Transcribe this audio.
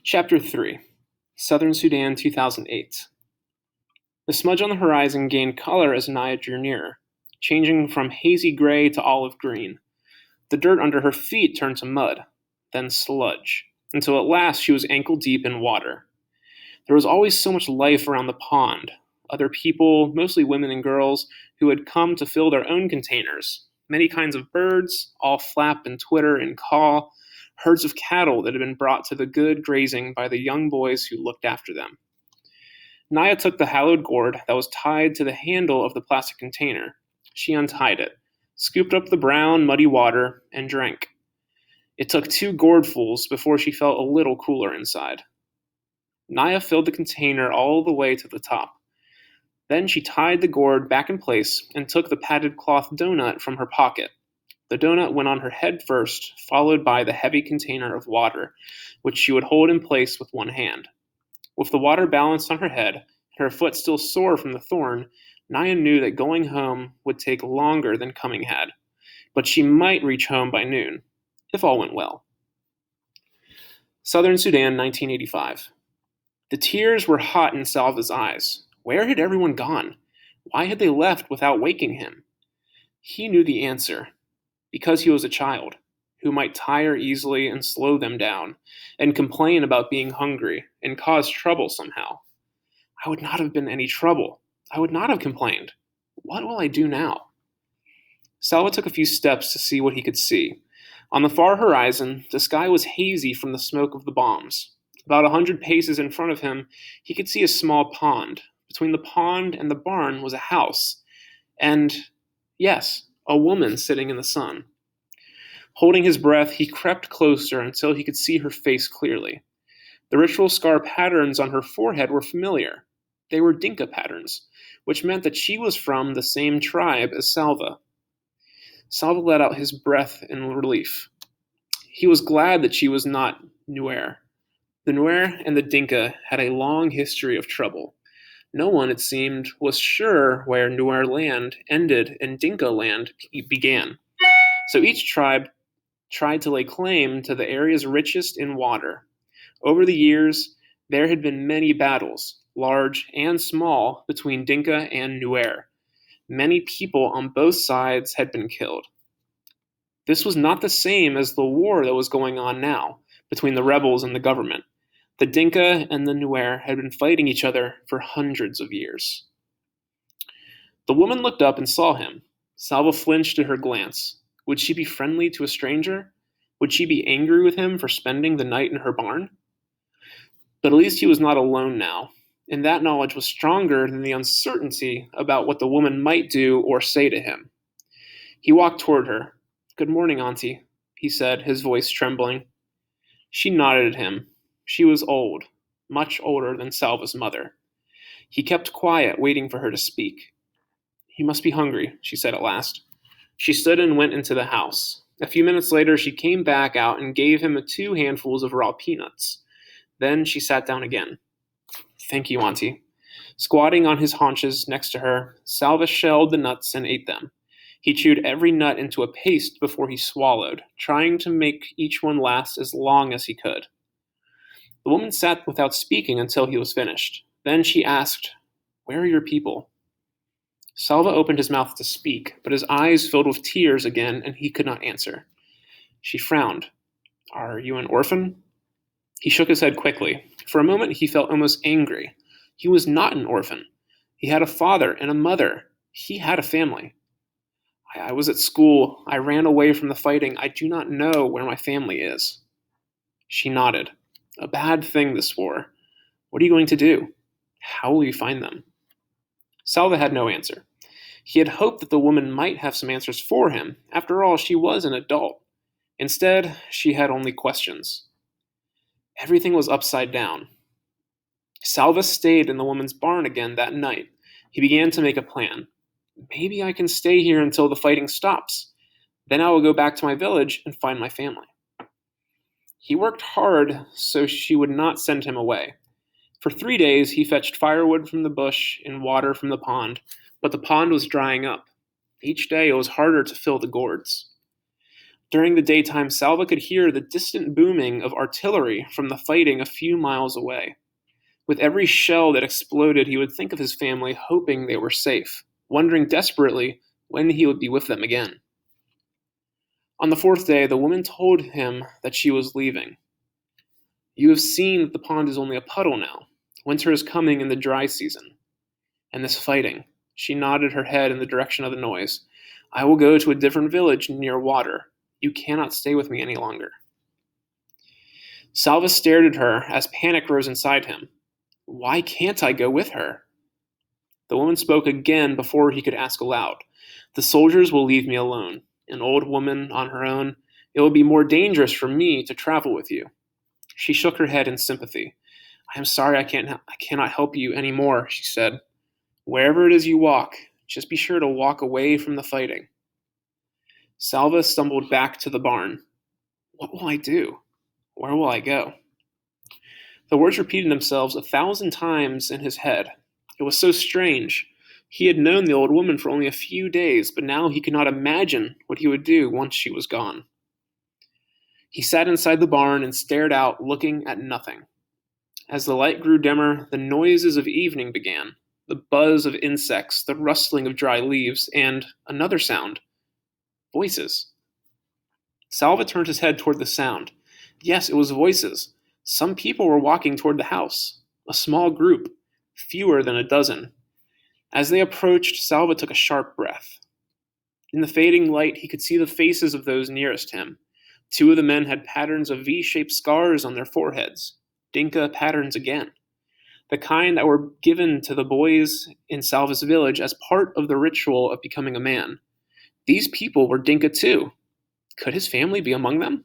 Chapter 3, Southern Sudan 2008. The smudge on the horizon gained color as Naya drew nearer, changing from hazy gray to olive green. The dirt under her feet turned to mud, then sludge, until at last she was ankle deep in water. There was always so much life around the pond. Other people, mostly women and girls, who had come to fill their own containers. Many kinds of birds, all flap and twitter and caw, herds of cattle that had been brought to the good grazing by the young boys who looked after them. Naya took the hallowed gourd that was tied to the handle of the plastic container. She untied it, scooped up the brown, muddy water, and drank. It took 2 gourdfuls before she felt a little cooler inside. Naya filled the container all the way to the top. Then she tied the gourd back in place and took the padded cloth donut from her pocket. The donut went on her head first, followed by the heavy container of water, which she would hold in place with one hand. With the water balanced on her head, and her foot still sore from the thorn, Naya knew that going home would take longer than coming had, but she might reach home by noon, if all went well. Southern Sudan, 1985. The tears were hot in Salva's eyes. Where had everyone gone? Why had they left without waking him? He knew the answer. Because he was a child, who might tire easily and slow them down, and complain about being hungry, and cause trouble somehow. I would not have been any trouble. I would not have complained. What will I do now? Salva took a few steps to see what he could see. On the far horizon, the sky was hazy from the smoke of the bombs. About 100 paces in front of him, he could see a small pond. Between the pond and the barn was a house. And, yes, a woman sitting in the sun. Holding his breath, he crept closer until he could see her face clearly. The ritual scar patterns on her forehead were familiar. They were Dinka patterns, which meant that she was from the same tribe as Salva. Salva let out his breath in relief. He was glad that she was not Nuer. The Nuer and the Dinka had a long history of trouble. No one, it seemed, was sure where Nuer land ended and Dinka land began. So each tribe tried to lay claim to the area's richest in water. Over the years, there had been many battles, large and small, between Dinka and Nuer. Many people on both sides had been killed. This was not the same as the war that was going on now, between the rebels and the government. The Dinka and the Nuer had been fighting each other for hundreds of years. The woman looked up and saw him. Salva flinched at her glance. Would she be friendly to a stranger? Would she be angry with him for spending the night in her barn? But at least he was not alone now, and that knowledge was stronger than the uncertainty about what the woman might do or say to him. He walked toward her. "Good morning, Auntie," he said, his voice trembling. She nodded at him. She was old, much older than Salva's mother. He kept quiet, waiting for her to speak. "He must be hungry," she said at last. She stood and went into the house. A few minutes later, she came back out and gave him 2 handfuls of raw peanuts. Then she sat down again. "Thank you, Auntie." Squatting on his haunches next to her, Salva shelled the nuts and ate them. He chewed every nut into a paste before he swallowed, trying to make each one last as long as he could. The woman sat without speaking until he was finished. Then she asked, "Where are your people?" Salva opened his mouth to speak, but his eyes filled with tears again, and he could not answer. She frowned. "Are you an orphan?" He shook his head quickly. For a moment he felt almost angry. He was not an orphan. He had a father and a mother. He had a family. I was at school. I ran away from the fighting. I do not know where my family is." She nodded. "A bad thing, this war. What are you going to do? How will you find them?" Salva had no answer. He had hoped that the woman might have some answers for him. After all, she was an adult. Instead, she had only questions. Everything was upside down. Salva stayed in the woman's barn again that night. He began to make a plan. Maybe I can stay here until the fighting stops. Then I will go back to my village and find my family. He worked hard so she would not send him away. For 3 days he fetched firewood from the bush and water from the pond, but the pond was drying up. Each day it was harder to fill the gourds. During the daytime, Salva could hear the distant booming of artillery from the fighting a few miles away. With every shell that exploded, he would think of his family, hoping they were safe, wondering desperately when he would be with them again. On the fourth day, the woman told him that she was leaving. "You have seen that the pond is only a puddle now. Winter is coming in the dry season. And this fighting," she nodded her head in the direction of the noise. "I will go to a different village near water. You cannot stay with me any longer." Salva stared at her as panic rose inside him. "Why can't I go with her?" The woman spoke again before he could ask aloud. "The soldiers will leave me alone. An old woman on her own. It will be more dangerous for me to travel with you." She shook her head in sympathy. "I am sorry I cannot help you any more," she said. "Wherever it is you walk, just be sure to walk away from the fighting." Salva stumbled back to the barn. "What will I do? Where will I go?" The words repeated themselves 1,000 times in his head. It was so strange. He had known the old woman for only a few days, but now he could not imagine what he would do once she was gone. He sat inside the barn and stared out, looking at nothing. As the light grew dimmer, the noises of evening began. The buzz of insects, the rustling of dry leaves, and another sound. Voices. Salva turned his head toward the sound. Yes, it was voices. Some people were walking toward the house. A small group, fewer than a dozen. As they approached, Salva took a sharp breath. In the fading light, he could see the faces of those nearest him. 2 of the men had patterns of V-shaped scars on their foreheads. Dinka patterns again. The kind that were given to the boys in Salva's village as part of the ritual of becoming a man. These people were Dinka too. Could his family be among them?